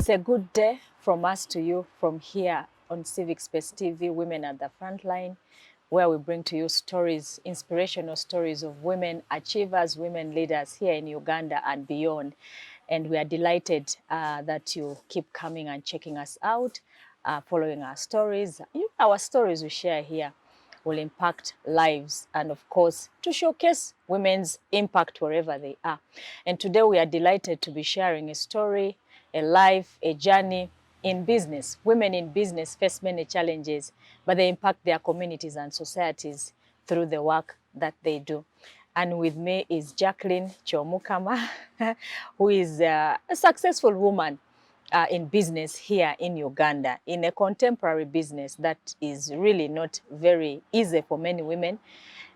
It's a good day from us to you from here on Civic Space TV, Women at the Frontline, where we bring to you stories, inspirational stories of women achievers, women leaders here in Uganda and beyond. And we are delighted that you keep coming and checking us out, following our stories. Our stories we share here will impact lives and, of course, to showcase women's impact wherever they are. And today we are delighted to be sharing a story, a life, a journey in business. Women in business face many challenges, but they impact their communities and societies through the work that they do. And with me is Kyomukama, who is a successful woman in business here in Uganda, in a contemporary business that is really not very easy for many women.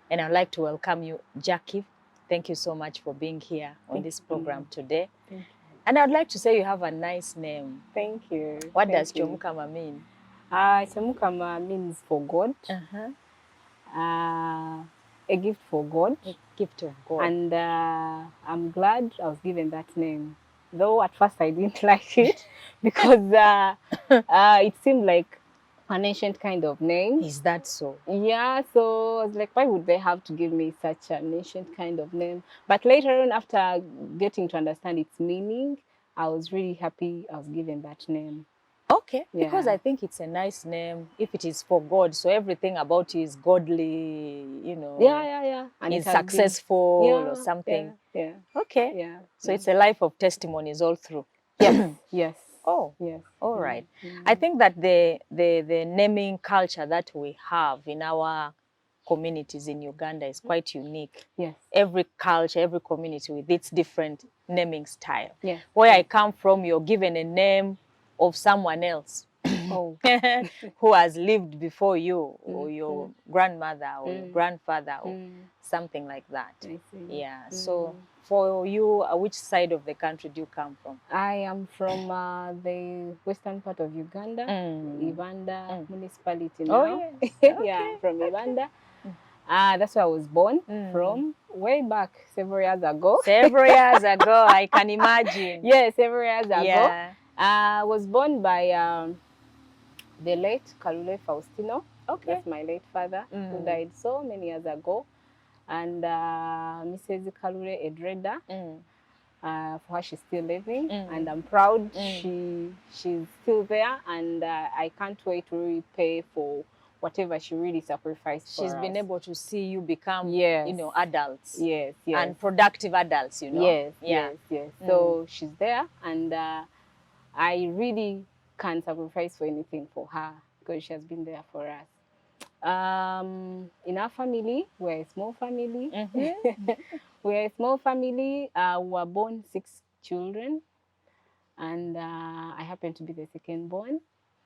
And I'd like to welcome you, Jackie. Thank you so much for being here on this program today. Thank you. And I'd like to say you have a nice name. Thank you. What does Kyomukama mean? Kyomukama means for God. A gift for God. A gift of God. And I'm glad I was given that name. Though at first I didn't like it because it seemed like an ancient kind of name. Is that so? Yeah, so I was like, why would they have to give me such an ancient kind of name? But later on, after getting to understand its meaning, I was really happy I was given that name. Okay, Yeah. because I think it's a nice name if it is for God. So everything about you is godly, you know. Yeah. And is successful or something. Yeah. Okay. Yeah. So it's a life of testimonies all through. Yes. Yes. Oh, yes. All right. I think that the naming culture that we have in our communities in Uganda is quite unique. Yes. Every culture, every community with its different naming style. Yes. Where I come from, you're given a name of someone else Oh. who has lived before you, or your grandmother or your grandfather or something like that. I see. Yeah. So for you, which side of the country do you come from? I am from the western part of Uganda, Ibanda municipality now. Oh, yes. Yeah, from Ibanda. That's where I was born from, way back several years ago. Several years ago, I can imagine. Yeah, several years ago. Yeah. I was born by the late Kalule Faustino. Okay. That's my late father, who died so many years ago. And Mrs. Kalule Edreda, for her, she's still living, and I'm proud she's still there, and I can't wait to repay for whatever she really sacrificed for us. She's been able to see you become, Yes. you know, adults. Yes. And productive adults, you know. Yes. So she's there, and I really can't sacrifice for anything for her because she has been there for us. In our family, we're a small family. We're a small family. We were born 6 children, and I happen to be the second born.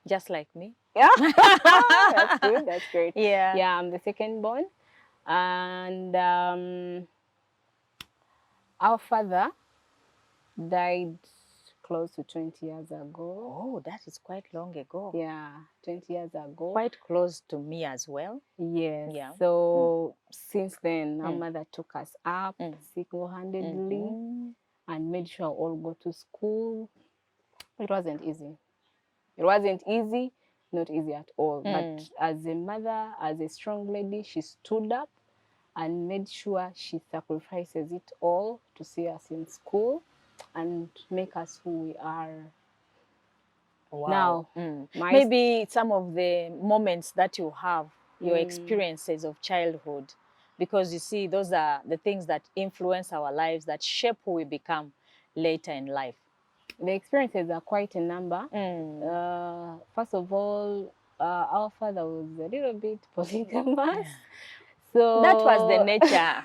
Just like me. Yeah, that's good. That's great. Yeah, I'm the second born, and our father died close to 20 years ago. Oh, that is quite long ago. Yeah, 20 years ago. Quite close to me as well. Yes. Yeah. So since then, our mother took us up single-handedly and made sure all go to school. It wasn't easy. It wasn't easy, not easy at all. But as a mother, as a strong lady, she stood up and made sure she sacrifices it all to see us in school and make us who we are. Wow. Now, maybe some of the moments that you have, your experiences of childhood, because you see, those are the things that influence our lives, that shape who we become later in life. The experiences are quite a number. First of all, our father was a little bit polygamous. So that was the nature,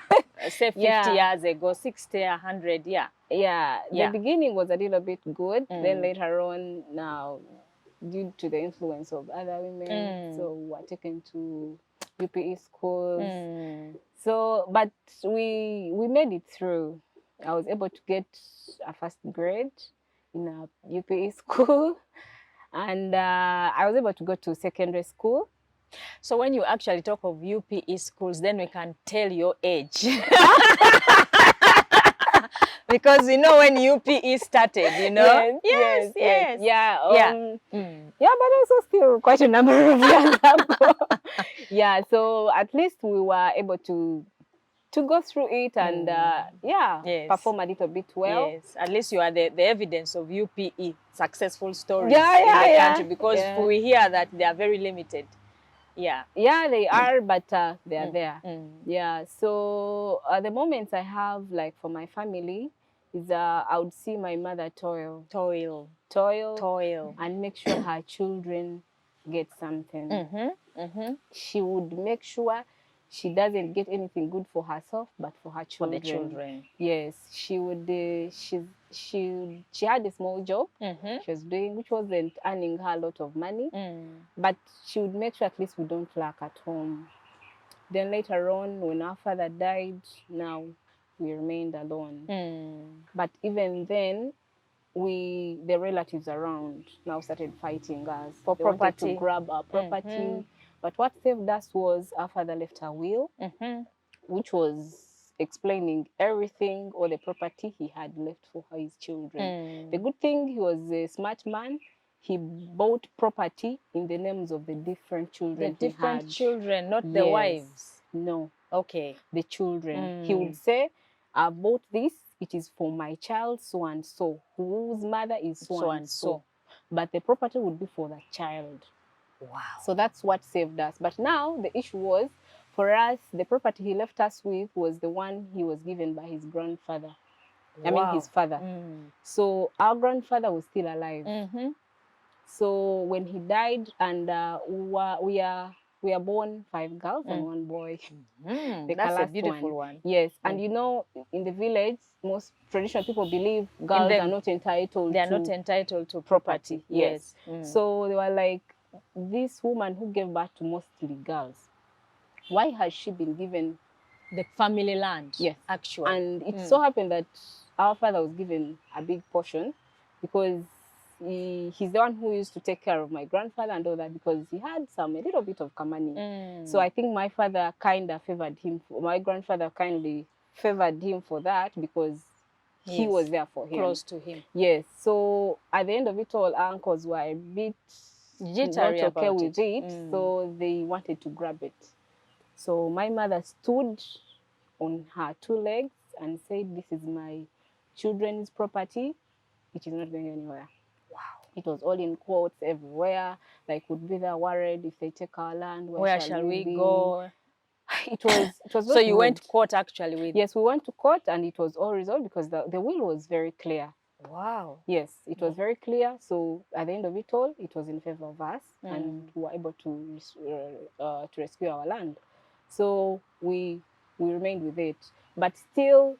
say 50 years ago, 60, 100, yeah. The beginning was a little bit good. Then later on, now, due to the influence of other women, so we were taken to UPE schools. So, but we made it through. I was able to get a first grade in a UPE school, and I was able to go to secondary school. So when you actually talk of UPE schools, then we can tell your age. Because you know when UPE started, you know? Yes. Yes. Yeah. Yeah. Yeah, but also still quite a number of years ago. Yeah, so at least we were able to go through it and Yes. perform a little bit well. Yes, at least you are the evidence of UPE successful stories Yeah, in the country, because yeah. we hear that they are very limited. Yeah. Yeah, they are, but they are there. Mm. Yeah, so the moments I have, like for my family, is I would see my mother toil, and make sure her children get something. She would make sure she doesn't get anything good for herself, but for her children. For the children. Yes, she would. She had a small job she was doing, which wasn't earning her a lot of money, but she would make sure at least we don't lack at home. Then later on, when our father died, now we remained alone. But even then, the relatives around now started fighting us for property. Wanted to grab our property. But what saved us was our father left a will, which was explaining everything, all the property he had left for his children. The good thing, he was a smart man. He bought property in the names of the different children he had. The different children, not the wives? No. Okay. The children. He would say, I bought this, it is for my child so and so, whose mother is so and so. But the property would be for the child. Wow. So that's what saved us. But now the issue was, for us, the property he left us with was the one he was given by his grandfather. Wow. I mean, his father. So our grandfather was still alive. So when he died, and we are born 5 girls and 1 boy. That's a beautiful one. Yes, and you know, in the village, most traditional people believe girls are not entitled. They are not entitled to property. Yes. So they were like, this woman who gave birth to mostly girls, why has she been given the family land? Yes, actually. And it so happened that our father was given a big portion, because he's the one who used to take care of my grandfather and all that, because he had a little bit of money. So I think my father kind of favored him. My grandfather kindly favored him for that, because he was there for him. Close to him. Yes. So at the end of it all, our uncles were a bit jittery not okay about with it. So they wanted to grab it. So my mother stood on her 2 legs and said, this is my children's property. It is not going anywhere. Wow. It was all in quotes everywhere. Like, would be there worried if they take our land, where shall we go? It was so you went to court actually with? Yes, we went to court, and it was all resolved because the will was very clear. Wow. Yes, it was very clear. So at the end of it all, it was in favor of us, and we were able to rescue our land. So we remained with it, but still,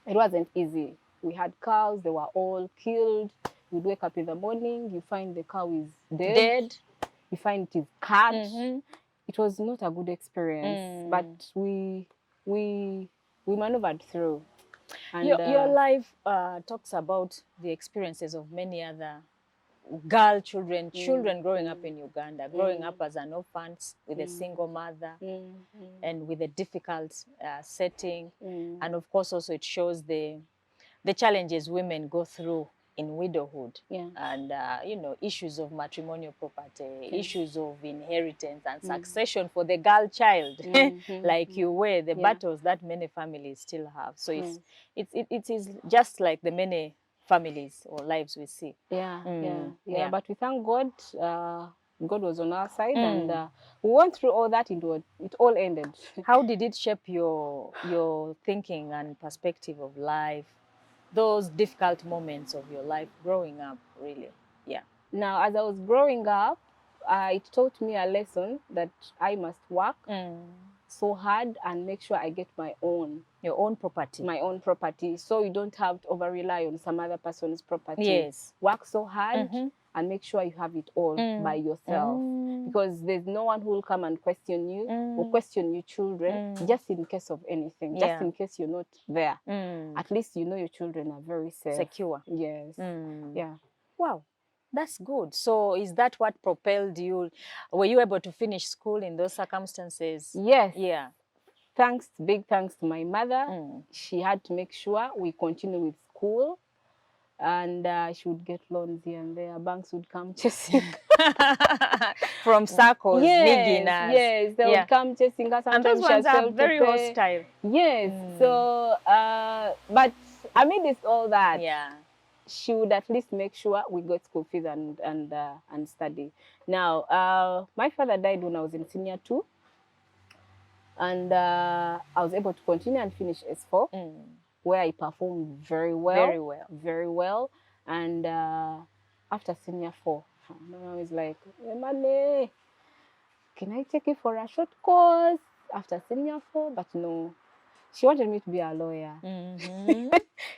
it wasn't easy. We had cows; they were all killed. You'd wake up in the morning, you find the cow is dead. You find it is cut. It was not a good experience, but we maneuvered through. And your life talks about the experiences of many other girl children growing up in Uganda, growing up as an orphan with a single mother and with a difficult setting. And of course also it shows the challenges women go through in widowhood, and you know, issues of matrimonial property, issues of inheritance and succession for the girl child, like you were, the battles that many families still have. So it is just like the many families or lives we see. But we thank God. God was on our side, and we went through all that. It all ended. How did it shape your thinking and perspective of life? Those difficult moments of your life growing up, really? Yeah. Now, as I was growing up, it taught me a lesson that I must work so hard and make sure I get your own property. My own property. So you don't have to over rely on some other person's property. Yes. Work so hard and make sure you have it all by yourself. Because there's no one who will come and question you or question your children just in case of anything. Just in case you're not there. At least you know your children are very safe. Secure. Yes. Yeah. Wow. That's good. So is that what propelled you? Were you able to finish school in those circumstances? Yes. Yeah. big thanks to my mother. She had to make sure we continue with school, and she would get loans here and there. Banks would come chasing from circles, nigging us. Yes, they would come chasing us. And those ones are very hostile. Yes. So, but amidst all that, she would at least make sure we got school fees and study. Now, my father died when I was in senior 2, and I was able to continue and finish S4, where I performed very well. And after senior 4, my mom is like, "Emane, can I take you for a short course after senior 4?" But no, she wanted me to be a lawyer.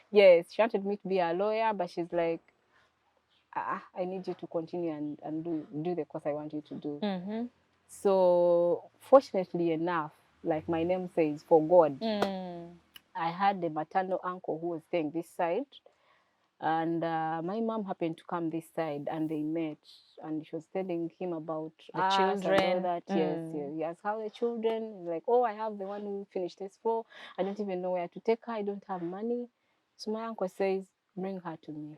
Yes, she wanted me to be a lawyer, but she's like, I need you to continue and do the course I want you to do. So fortunately enough, like my name says, for God, I had a maternal uncle who was staying this side, and my mom happened to come this side, and they met, and she was telling him about the children and all that. Yes, he asked how the children. Like, oh, I have the one who finished S4. I don't even know where to take her. I don't have money. So my uncle says, bring her to me.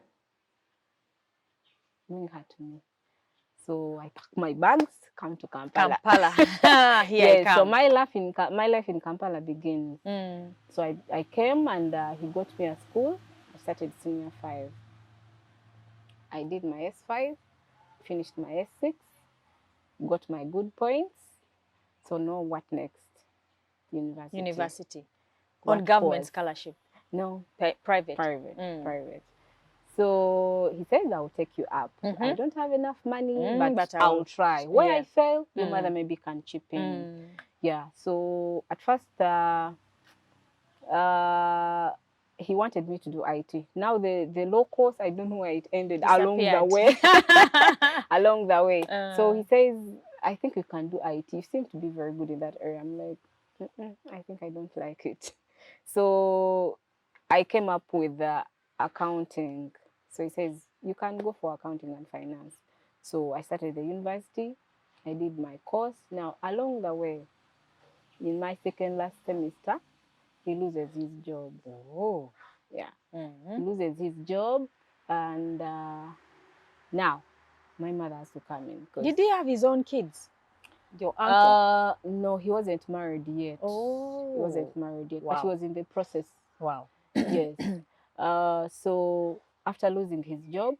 Bring her to me. So I packed my bags, come to Kampala. Here I come. So my life in Kampala begins. So I came, and he got me a school. I started senior 5. I did my S5, finished my S6, got my good points. So now what next? University. On government scholarship? No. Private. Private. So he said, I'll take you up. I don't have enough money, but I'll try. Where I fail, your mother maybe can chip in. Yeah. So at first, he wanted me to do IT. Now the law course, I don't know where it ended along the way. Along the way. So he says, I think you can do IT. You seem to be very good in that area. I'm like, I think I don't like it. So I came up with accounting. So he says, you can go for accounting and finance. So I started the university. I did my course. Now, along the way, in my second last semester, he loses his job. Oh. Yeah. He loses his job, and now my mother has to come in. Did he have his own kids? Your uncle? No, he wasn't married yet. Oh. He wasn't married yet, wow. but he was in the process. Wow. Yes. So after losing his job,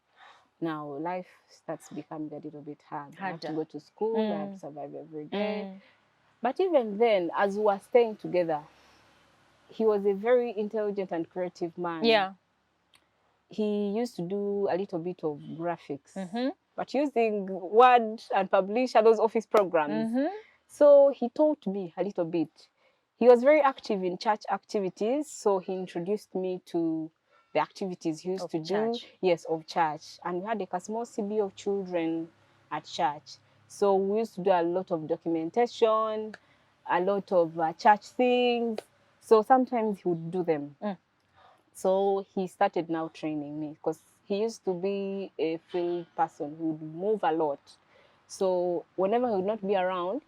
now life starts becoming a little bit hard. I have to go to school, I have to survive every day. But even then, as we were staying together, he was a very intelligent and creative man. Yeah. He used to do a little bit of graphics, but using Word and Publisher, those office programs. So he taught me a little bit. He was very active in church activities, so he introduced me to the activities he used to do. Yes, of church. And we had like a small CB of children at church. So we used to do a lot of documentation, a lot of church things. So sometimes he would do them. So he started now training me, because he used to be a field person who would move a lot. So whenever he would not be around,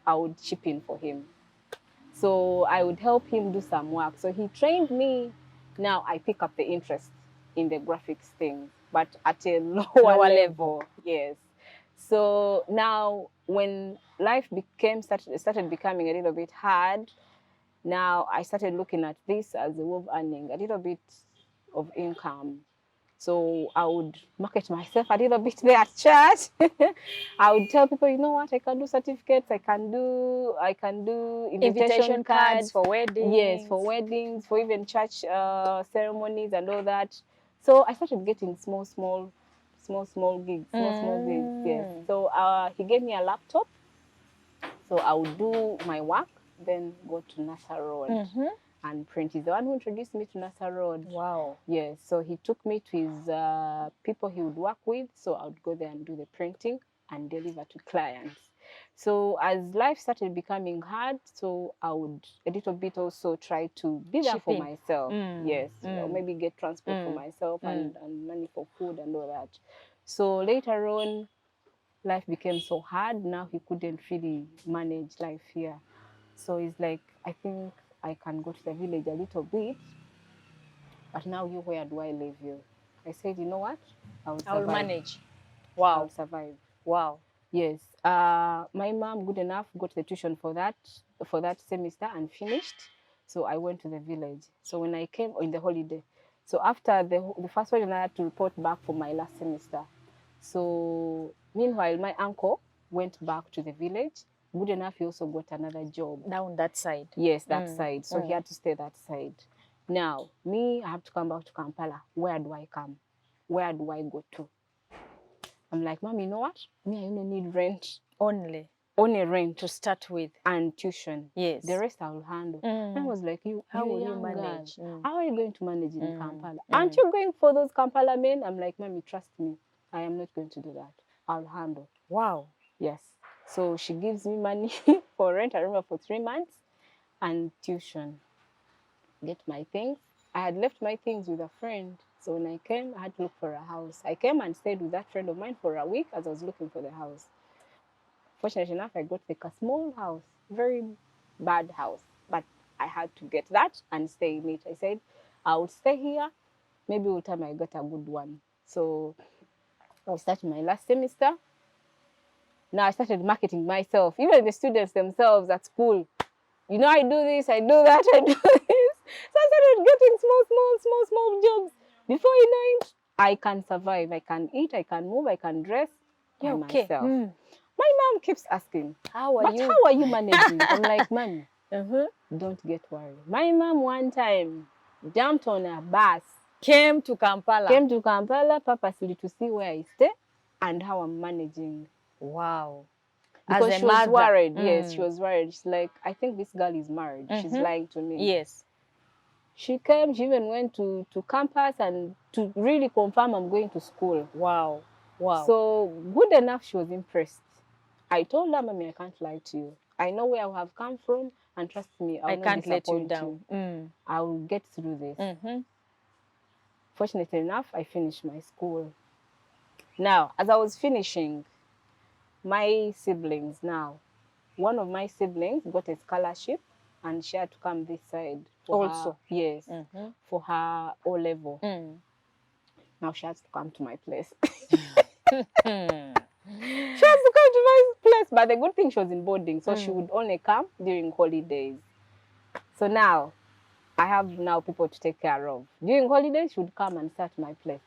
I would chip in for him. So I would help him do some work. So he trained me. Now I pick up the interest in the graphics thing, but at a lower level. Yes. So now when life started becoming a little bit hard, now I started looking at this as a way of earning a little bit of income. So I would market myself a little bit there at church. I would tell people, you know what, I can do certificates, I can do invitation cards for weddings. Yes, for weddings, for even church ceremonies and all that. So I started getting small gigs, yes. So he gave me a laptop. So I would do my work, then go to NASA Road and print. He's the one who introduced me to NASA Road. Wow. Yes, so he took me to his people he would work with. So I would go there and do the printing and deliver to clients. So as life started becoming hard, so I would a little bit also try to be there for myself. Yes, or maybe get transport for myself and money for food and all that. So later on, life became so hard. Now he couldn't really manage life here. So it's like, I think I can go to the village a little bit, but now you, where do I leave you? I said, you know what? I will survive. I will manage. I Wow. will survive. Wow. Yes. My mom, good enough, got the tuition for that semester and finished. So I went to the village. So when I came in the holiday, so after the first one, I had to report back for my last semester. So meanwhile, my uncle went back to the village. Good enough, he also got another job. Down that side. Yes, that side. So he had to stay that side. Now, me, I have to come back to Kampala. Where do I come? Where do I go to? I'm like, Mom, you know what? Me, I only need rent. Only Rent. to start with. And tuition. Yes. The rest I will handle. I was like, how will you manage? manage? How are you going to manage in Kampala? Aren't you going for those Kampala men? I'm like, Mommy, trust me. I am not going to do that. I'll handle. Wow. Yes. So she gives me money for rent, I remember, for 3 months, and tuition. Get my things. I had left my things with a friend. So when I came, I had to look for a house. I came and stayed with that friend of mine for a week as I was looking for the house. Fortunately enough, I got like a small house, very bad house, but I had to get that and stay in it. I said, I would stay here. Maybe with time I got a good one. So I started my last semester. Now I started marketing myself. Even the students themselves at school, you know, I do this, I do that, I do this. So I started getting small jobs. Before you know it, I can survive. I can eat, I can move, I can dress by myself. My mom keeps asking, how are you managing? I'm like, Mommy, don't get worried. My mom one time jumped on a bus. Came to Kampala Purposely to see where I stay and how I'm managing. Wow. Because she was worried. Yes, she was worried. She's like, I think this girl is married. She's lying to me. Yes. She came, she even went to campus and to really confirm I'm going to school. Wow. Wow. So good enough, she was impressed. I told her, Mommy, I can't lie to you. I know where I have come from, and trust me, I can't let you down. I will get through this. Fortunately enough, I finished my school. Now, as I was finishing, my siblings now, one of my siblings got a scholarship and she had to come this side for also. Yes, for her O-level. Now she has to come to my place. She has to come to my place, but the good thing, she was in boarding, so she would only come during holidays. So now, I have now people to take care of. During holidays, she would come and start my place.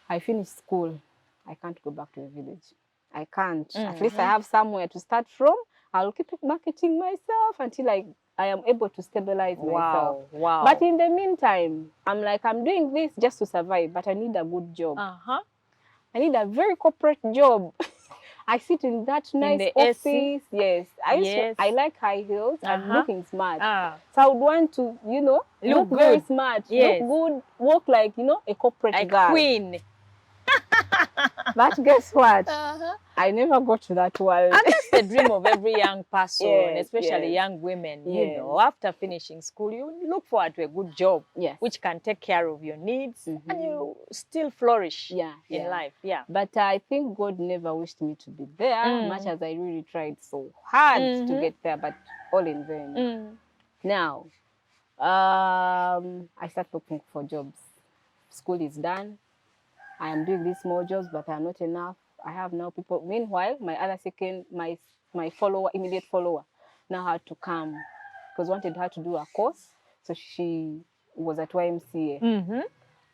I finished school. I can't go back to the village. I can't. At least I have somewhere to start from. I'll keep marketing myself until I am able to stabilize myself. Wow. But in the meantime, I'm like, I'm doing this just to survive, but I need a good job. I need a very corporate job. I sit in that nice office. AC. Yes. I like high heels and looking smart. So I would want to, you know, look very smart, look good, walk like, you know, a corporate girl. Queen. But guess what? I never got to that world. And that's the dream of every young person, especially young women. You know, after finishing school, you look forward to a good job, which can take care of your needs, and you still flourish in life. But I think God never wished me to be there, much as I really tried so hard to get there, but all in vain. Now, I start looking for jobs. School is done. I am doing these small jobs, but they are not enough. I have now people. Meanwhile, my other my follower, immediate follower, now had to come because wanted her to do a course. So she was at YMCA.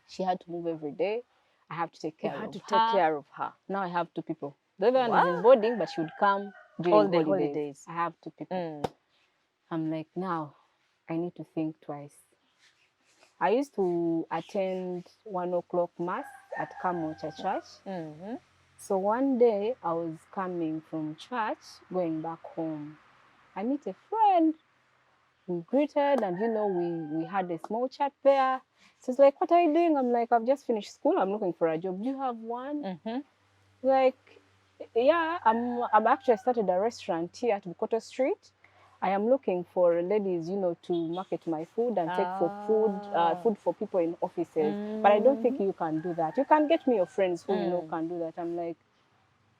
She had to move every day. I have to take care of her. Take care of her. Now I have 2 people. The other one is in boarding, but she would come during all the holidays. I have 2 people. I'm like, now I need to think twice. I used to attend 1 o'clock mass at Kamocha Church. So one day I was coming from church, going back home. I meet a friend. We greeted, and you know, we had a small chat there. So it's like, what are you doing? I'm like, I've just finished school. I'm looking for a job. Do you have one? Like, yeah, I'm actually started a restaurant here at Bukoto Street. I am looking for ladies, you know, to market my food and take for food for people in offices. But I don't think you can do that. You can get me your friends who you know can do that. I'm like,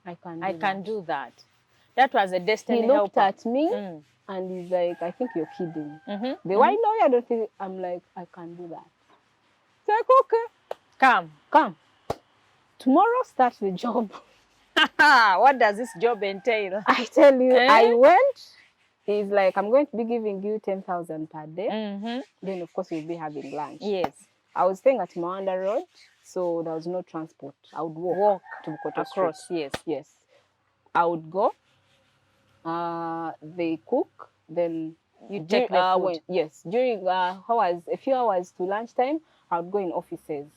I can do that. That was a destiny He looked helper. at me and he's like, I think you're kidding. The why no, I don't think. I'm like, I can't do that. It's like, okay, come. Tomorrow starts the job. What does this job entail? I tell you, I went. He's like, I'm going to be giving you 10,000 per day. Then, of course, you'll be having lunch. Yes. I was staying at Moanda Road, so there was no transport. I would walk to Bukoto across. Street. Yes. I would go. They cook. Then you take the food. During hours, a few hours to lunchtime, I would go in offices,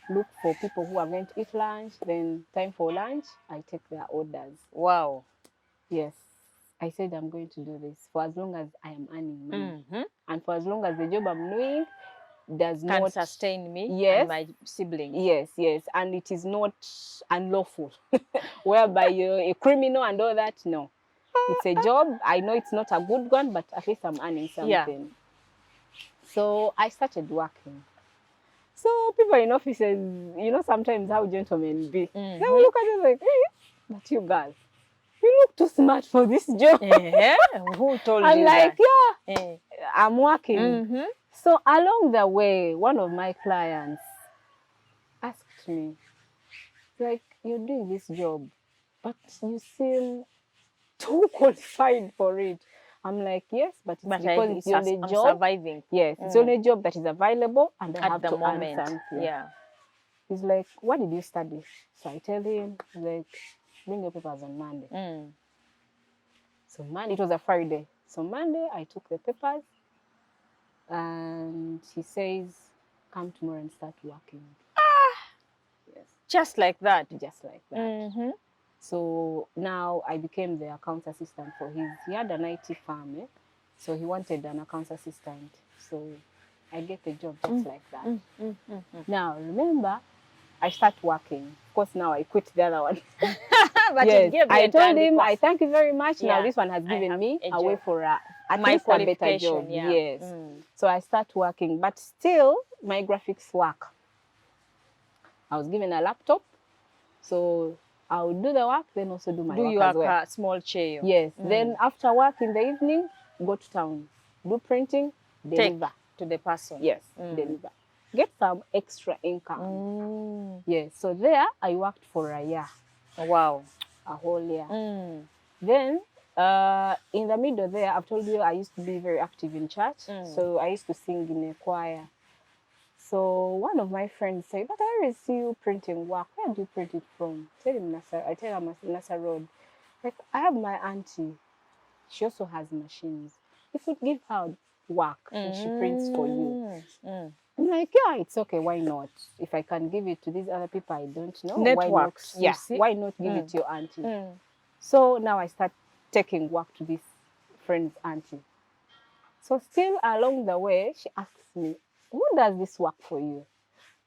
look for people who are going to eat lunch. Then time for lunch, I take their orders. Wow. Yes. I said I'm going to do this for as long as I am earning money. And for as long as the job I'm doing can not sustain me and my siblings. Yes. And it is not unlawful, whereby you're a criminal and all that. No. It's a job. I know it's not a good one, but at least I'm earning something. Yeah. So I started working. So people in offices, you know, sometimes how gentlemen be. They will look at you like, but you guys, you look too smart for this job. Who told you I'm like, that? I'm working. So along the way, one of my clients asked me, like, you're doing this job, but you seem too qualified for it. I'm like, yes, but it's because it's the only job. Surviving. Yes, it's the only job that is available, and I have to earn something. Yeah. He's like, what did you study? So I tell him, like, bring your papers on Monday. So Monday, it was a Friday. So Monday, I took the papers, and he says, come tomorrow and start working. Yes. Just like that? Just like that. So now I became the accounts assistant for he had an IT firm, so he wanted an accounts assistant. So I get the job just like that. Now, remember, I start working. Of course, now I quit the other one. But yes, I told him, I thank you very much. Yeah, now this one has given me a way for at least a better job. Yeah. Yes. So I start working, but still my graphics work. I was given a laptop, so I would do the work, then also do my work as well. A small chair. Yes. Then after work in the evening, go to town, do printing, deliver to the person. Yes, deliver. Get some extra income. Yes. So there I worked for a year. Wow. A whole year. Then in the middle there, I've told you I used to be very active in church. So I used to sing in a choir. So one of my friends said, but I always see you printing work. Where do you print it from? I tell him Nasa Road. Like, I have my auntie. She also has machines. You could give her work and she prints for you. I'm like, yeah, it's okay. Why not? If I can give it to these other people I don't know, networks. Why not give it to your auntie? So now I start taking work to this friend's auntie. So still along the way, she asks me, who does this work for you?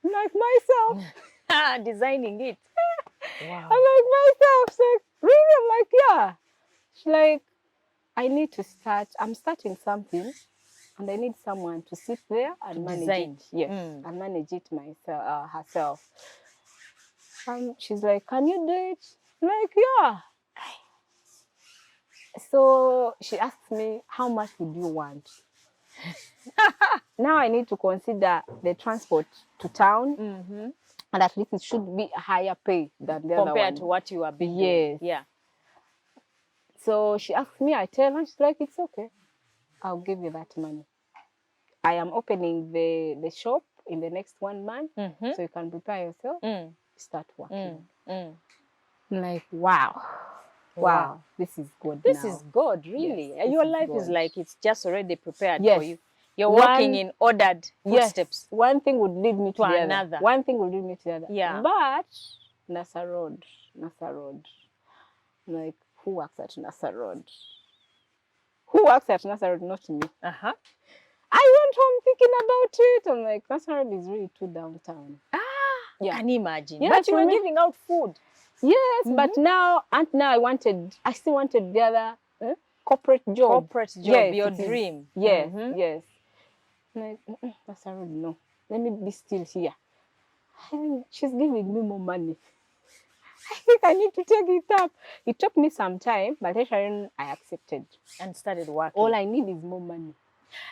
I'm like, myself. Designing it. Wow. I'm like, myself. She's like, really? I'm like, yeah. She's like, I need to start. I'm starting something, and I need someone to sit there and manage it. Yes, and manage it myself, herself. She's like, can you do it? I'm like, yeah. So she asks me, how much would you want? Now I need to consider the transport to town, and at least it should be a higher pay than the other one. Compared to what you are being doing. Yeah. So she asked me, I tell her, she's like, it's okay. I'll give you that money. I am opening the shop in the next 1 month, so you can prepare yourself, start working. I'm like, wow. Wow, this is good. This is good, really. Yes, your life is like it's just already prepared for you. You're walking in ordered footsteps. One thing would lead me to the another. Other. One thing would lead me to the other. Yeah. But Nasa Road. Like, who works at Nasa Road? Who works at Nasa Road? Not me. I went home thinking about it. I'm like, Nasa Road is really too downtown. Can you imagine? Yeah, but you were giving out food. Yes, but now I still wanted the other corporate job. Yes, your dream. Yes, yes. Like, that's already no. Let me be still here. And she's giving me more money. I think I need to take it up. It took me some time, but later I accepted. And started working. All I need is more money.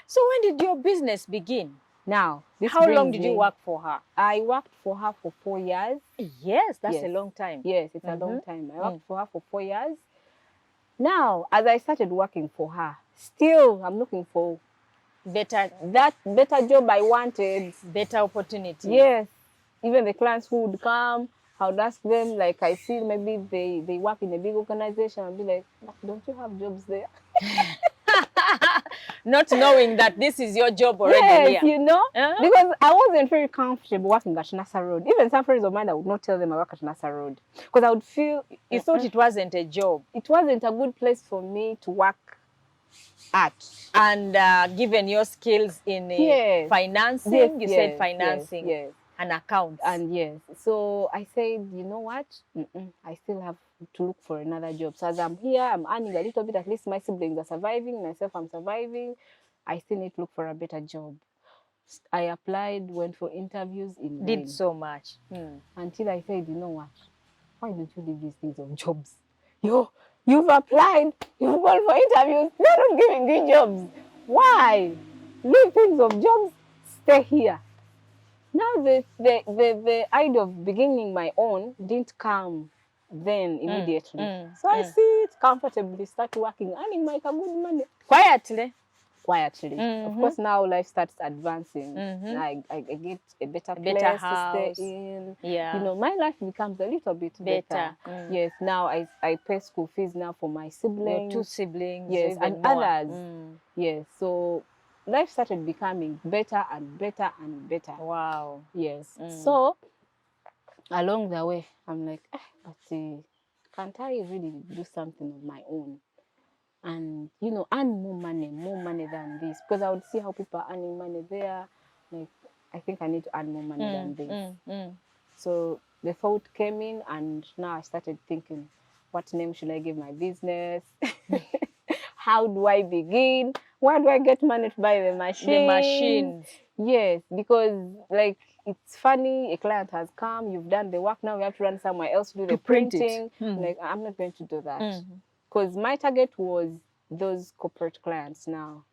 So when did your business begin? Now, how long did you work for her? I worked for her for 4 years. Yes, that's a long time. Yes, it's a long time. I worked for her for 4 years. Now, as I started working for her, still I'm looking for better job I wanted. Better opportunity. Yes. Even the clients who would come, I would ask them, like I see maybe they work in a big organization, I'll be like, don't you have jobs there? Not knowing that this is your job already. Yes, you know, because I wasn't very comfortable working at NASA Road. Even some friends of mine, I would not tell them I work at NASA Road because I would feel... You thought it wasn't a job. It wasn't a good place for me to work at. And given your skills in financing, you said financing and accounts. And yes, so I said, you know what, I still have to look for another job. So as I'm here, I'm earning a little bit, at least my siblings are surviving, myself I'm surviving. I still need to look for a better job. I applied, went for interviews in vain. Did so much. Until I said, you know what, why don't you leave these things of jobs? You've applied, you've gone for interviews, they're not giving you jobs. Why? Leave things of jobs, stay here. Now the idea of beginning my own didn't come then immediately. So I sit comfortably, start working, earning my good money. Quietly. Of course, now life starts advancing. I get a better place to stay in. Yeah. You know, my life becomes a little bit better. Yes, now I pay school fees now for my siblings. Your 2 siblings. Yes, and more. others. Yes, so life started becoming better and better and better. Wow. Yes. So along the way, I'm like, but can't I really do something of my own? And, you know, earn more money than this. Because I would see how people are earning money there. Like, I think I need to earn more money than this. So the thought came in, and now I started thinking, what name should I give my business? How do I begin? Where do I get money to buy the machine? The machines. Yes, because like it's funny, a client has come, you've done the work, now we have to run somewhere else to do the printing. Like, I'm not going to do that. Because my target was those corporate clients now.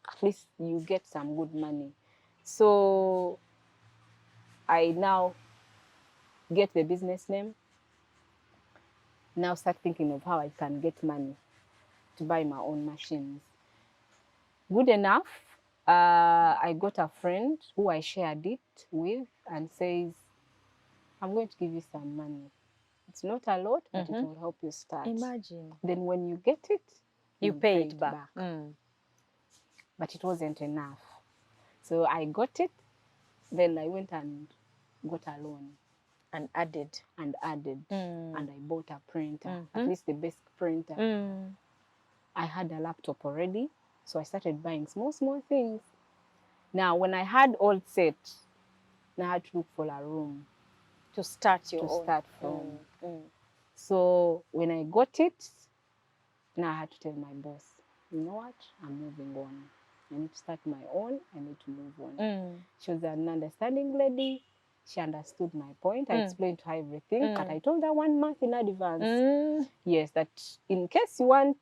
At least you get some good money. So I now get the business name. Now start thinking of how I can get money to buy my own machines. Good enough, I got a friend who I shared it with and says, I'm going to give you some money. It's not a lot, but it will help you start. Imagine. Then when you get it, you pay it back. But it wasn't enough. So I got it, then I went and got a loan. And added. And I bought a printer, at least the basic printer. I had a laptop already, so I started buying small things. Now, when I had all set, I had to look for a room to start from. So when I got it, now I had to tell my boss, you know what, I'm moving on. I need to start my own, I need to move on. She was an understanding lady. She understood my point. I explained to her everything, but I told her 1 month in advance. Yes, that in case you want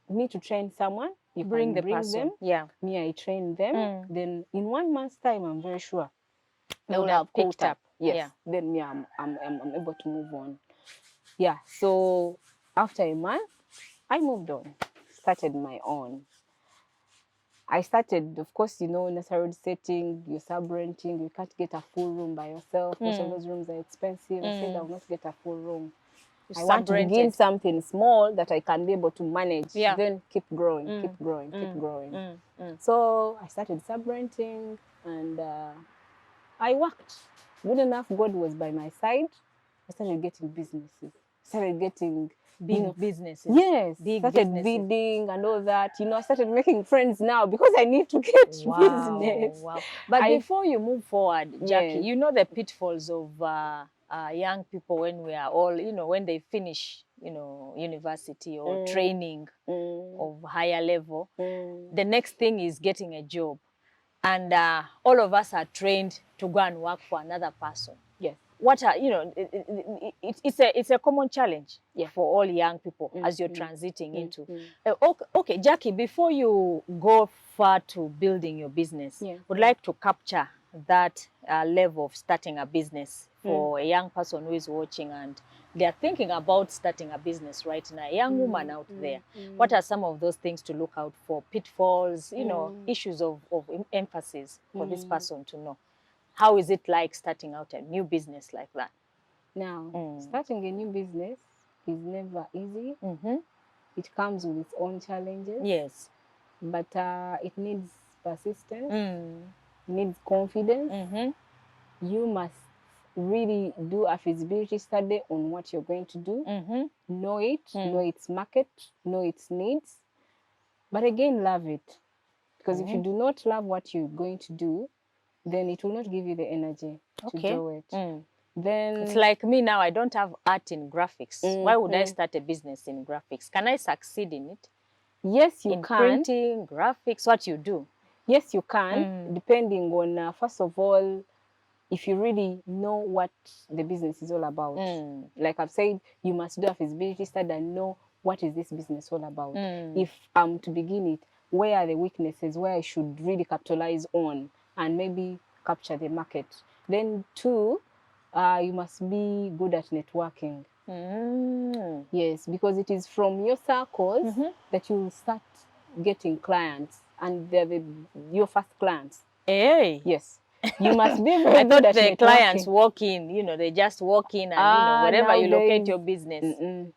me to train someone, you bring the person. Yeah. Me, I train them. Then in 1 month's time, I'm very sure they would have picked up. Yes. Yeah. Then me, I'm able to move on. Yeah. So after a month, I moved on, started my own. I started, of course, you know, in a road setting, you're sub-renting, you can't get a full room by yourself. Most of those rooms are expensive. I said I will not get a full room. I want to begin something small that I can be able to manage. Yeah. Then keep growing, keep growing. So I started sub-renting, and I worked. Good enough, God was by my side. I started getting businesses. Started getting big businesses. Yes, started bidding and all that. You know, I started making friends now because I need to get business. Wow. But before you move forward, Jackie, you know the pitfalls of young people when we are all, you know, when they finish, you know, university or training of higher level, the next thing is getting a job. And all of us are trained to go and work for another person. Yes. what are, you know, it's a common challenge for all young people as you're transiting into. Okay, Jackie, before you go far to building your business, would like to capture that level of starting a business for a young person who is watching and they're thinking about starting a business right now, a young woman out there. What are some of those things to look out for, pitfalls, you know, issues of emphasis for this person to know? How is it like starting out a new business like that? Now, starting a new business is never easy. It comes with its own challenges. Yes. But it needs persistence, it needs confidence. You must really do a feasibility study on what you're going to do. Know it, know its market, know its needs. But again, love it. Because if you do not love what you're going to do, then it will not give you the energy to do it. Then it's like me now, I don't have art in graphics. Why would I start a business in graphics? Can I succeed in it? Yes, you in can. Printing, graphics, what you do? Yes, you can, depending on, first of all, if you really know what the business is all about. Like I've said, you must do a feasibility study and know what is this business all about. If to begin it, where are the weaknesses, where I should really capitalize on and maybe capture the market. Then two, you must be good at networking. Yes, because it is from your circles that you will start getting clients, and they're your first clients. Hey. Yes. You must be very good at the networking. Clients walk in, you know, they just walk in and, you know, wherever you locate your business.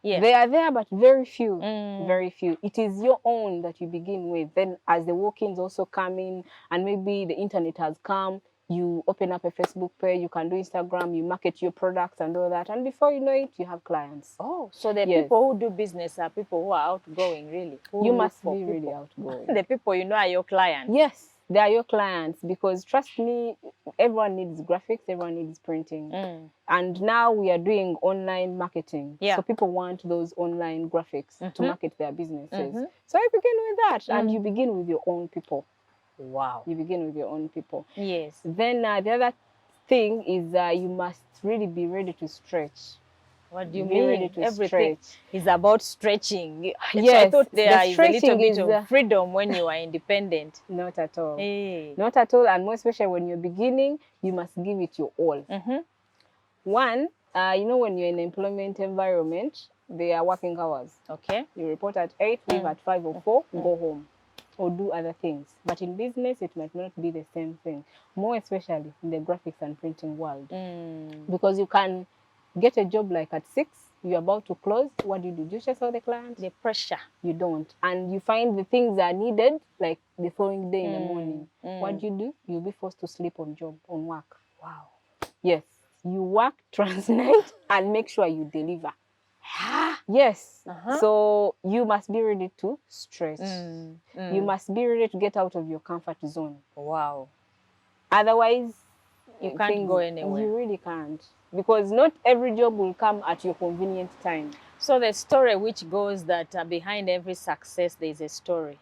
They are there, but very few, very few. It is your own that you begin with. Then as the walk-ins also come in and maybe the internet has come, you open up a Facebook page, you can do Instagram, you market your products and all that. And before you know it, you have clients. Oh, so the people who do business are people who are outgoing, really. You must be really outgoing. The people you know are your clients. Yes, they are your clients, because trust me, everyone needs graphics, everyone needs printing. And now we are doing online marketing. So people want those online graphics to market their businesses. So you begin with that, and you begin with your own people. Wow. You begin with your own people. Yes. Then the other thing is you must really be ready to stretch. What do you mean? Ready to Everything is about stretching. Yes, I thought there is a little bit of freedom when you are independent. Not at all. Hey. Not at all, and more especially when you're beginning, you must give it your all. One, you know, when you're in an employment environment, they are working hours. Okay. You report at 8, leave at 5 or 4, go home or do other things. But in business, it might not be the same thing, more especially in the graphics and printing world. Because you can get a job like at 6, you're about to close. What do? Do you just saw the client? The pressure. You don't. And you find the things that are needed like the following day in the morning. What do? You'll be forced to sleep on job, on work. Wow. Yes. You work transnight and make sure you deliver. Yes. So you must be ready to stretch. You must be ready to get out of your comfort zone. Wow. Otherwise, you can't go anywhere. You really can't. Because not every job will come at your convenient time. So the story which goes that behind every success, there is a story.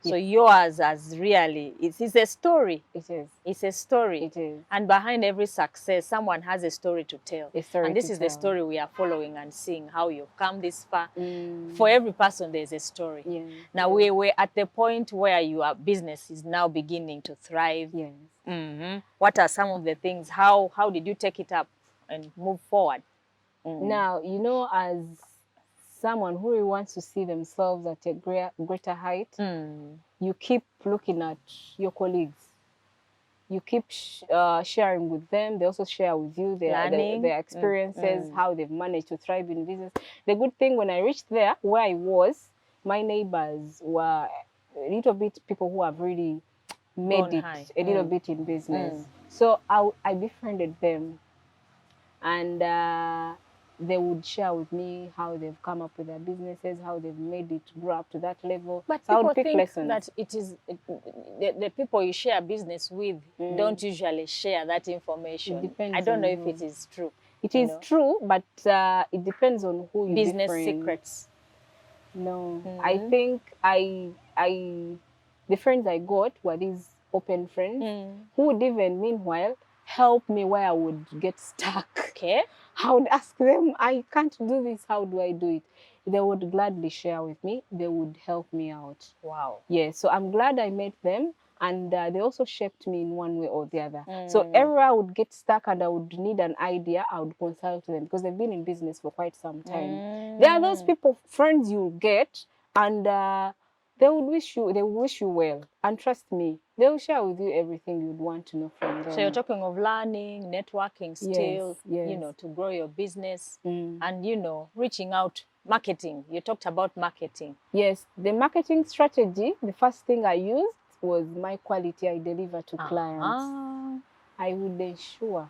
So yours as really, it's a story. It is. It's a story. It is. And behind every success, someone has a story to tell. And this is the story we are following and seeing how you've come this far. For every person, there's a story. Now, we're at the point where your business is now beginning to thrive. What are some of the things? How did you take it up and move forward? Now, you know, as someone who really wants to see themselves at a greater height, you keep looking at your colleagues. You keep sharing with them. They also share with you their experiences, how they've managed to thrive in business. The good thing, when I reached there, where I was, my neighbors were a little bit people who have really made it a little bit in business. So I befriended them, and they would share with me how they've come up with their businesses, how they've made it grow up to that level. But so people think that it is the people you share business with don't usually share that information. It depends. I don't know if it is true. It is true, but it depends on who you business secrets. No, I think the friends I got were these open friends who would even meanwhile help me where I would get stuck. Okay. I would ask them, I can't do this, how do I do it? They would gladly share with me. They would help me out. Wow. Yeah, so I'm glad I met them. And they also shaped me in one way or the other. So everywhere I would get stuck and I would need an idea, I would consult them because they've been in business for quite some time. There are those people, friends you get, and they would wish you well. And trust me, they will share with you everything you'd want to know from them. So you're talking of learning, networking still, yes. you know, to grow your business and, you know, reaching out, marketing. You talked about marketing. Yes, the marketing strategy, the first thing I used was my quality I deliver to clients. I would ensure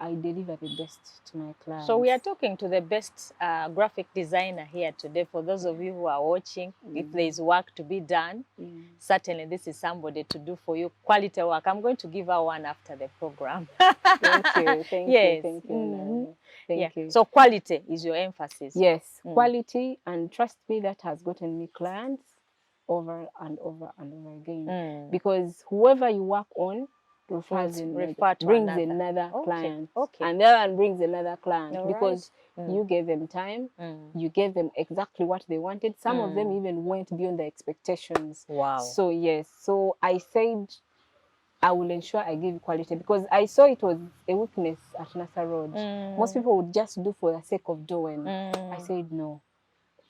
I deliver the best to my clients. So we are talking to the best graphic designer here today. For those of you who are watching, if there is work to be done, certainly this is somebody to do for you. Quality work. I'm going to give her one after the program. Thank you. Thank you. Thank you. So quality is your emphasis. Yes, quality, and trust me, that has gotten me clients over and over and over again. Because whoever you work on brings another client. And the other one brings another client. Because you gave them time, you gave them exactly what they wanted. Some of them even went beyond their expectations. Wow. So yes, so I said I will ensure I give quality because I saw it was a weakness at NASA Road. Most people would just do for the sake of doing. I said, no,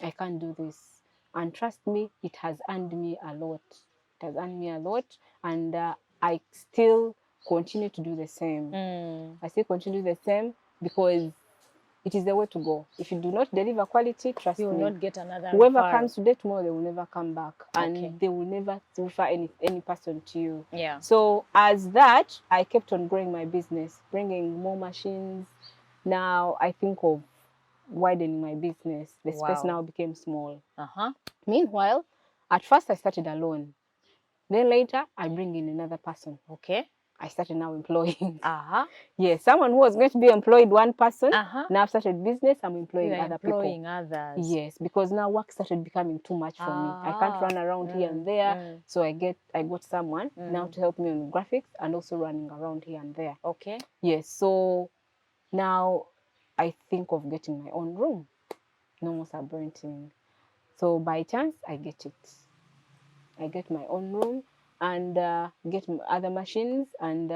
I can't do this. And trust me, it has earned me a lot. It has earned me a lot. And I still continue to do the same. I still continue the same because it is the way to go. If you do not deliver quality, trust me, you will not get another whoever referral. Comes today, tomorrow they will never come back. And they will never refer any person to you. Yeah. So as that, I kept on growing my business, bringing more machines. Now I think of widening my business. The space now became small. Meanwhile, at first I started alone. Then later, I bring in another person. Okay. I started now employing. Yes, someone who was going to be employed one person. Now I've started business, I'm employing other people. Others. Yes, because now work started becoming too much for me. I can't run around here and there. So I got someone now to help me on graphics and also running around here and there. Okay. Yes, so now I think of getting my own room. No more sub-renting. So by chance, I get it. I get my own room and get other machines and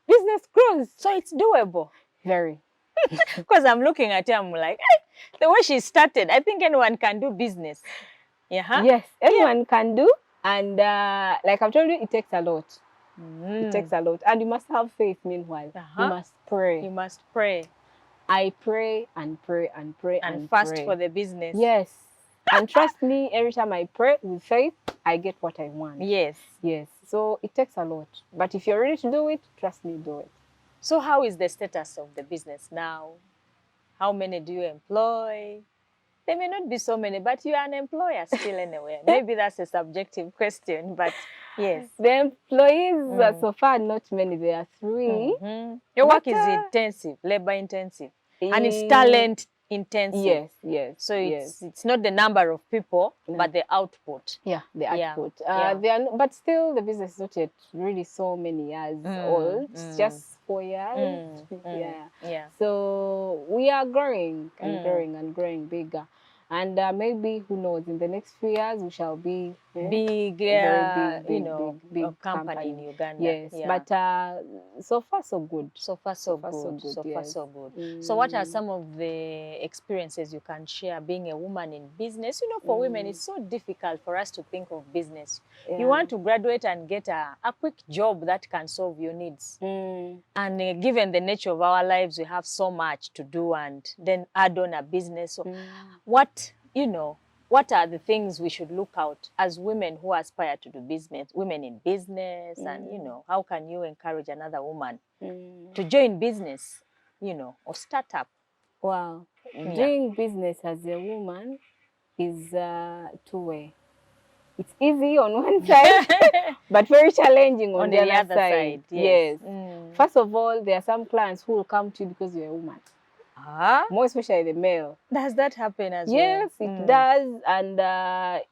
business grows. So it's doable. Very. Because I'm looking at you, I'm like, hey, the way she started, I think anyone can do business. Yes, anyone can do. And like I've told you, it takes a lot. It takes a lot. And you must have faith meanwhile. You must pray. You must pray. I pray and pray and pray and fast pray. for the business. Yes. And trust me, every time I pray with faith, I get what I want. Yes. Yes. So it takes a lot. But if you're ready to do it, trust me, do it. So how is the status of the business now? How many do you employ? There may not be so many, but you are an employer still anyway. Maybe that's a subjective question, but yes. The employees are so far not many. There are 3. Your work is intensive, labor intensive, and it's talent intensive. Yes. So it's not the number of people, but the output. Yeah, the output. But still, the business is not yet really so many years old. It's just 4 years. Yeah. So we are growing and growing and growing bigger. And maybe, who knows, in the next few years, we shall be big, big company in Uganda. Yes, but so far, so good. So far, so good. So what are some of the experiences you can share being a woman in business? You know, for women, it's so difficult for us to think of business. You want to graduate and get a quick job that can solve your needs. And given the nature of our lives, we have so much to do and then add on a business. So what are the things we should look out as women who aspire to do business, women in business, and, how can you encourage another woman to join business, or start up? Wow. Doing business as a woman is two-way. It's easy on one side, but very challenging on the other side. Yes. First of all, there are some clients who will come to you because you're a woman. more especially the male. Does that happen as yes, well? Yes, it does. And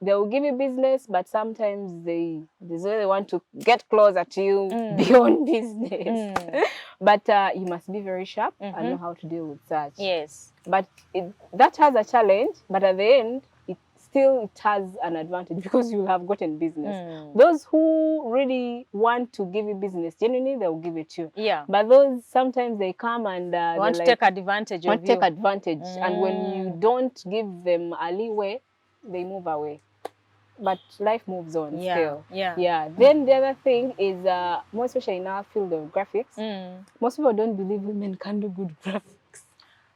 they will give you business, but sometimes they want to get closer to you beyond business. But you must be very sharp and know how to deal with such. Yes. But that has a challenge, but at the end, it has an advantage because you have gotten business. Those who really want to give you business, genuinely, they will give it to you. Yeah. But those, sometimes they come and want to take advantage of you. Take advantage. And when you don't give them a leeway, they move away. But life moves on still. Yeah. Then the other thing is, more especially in our field of graphics, most people don't believe women can do good graphics.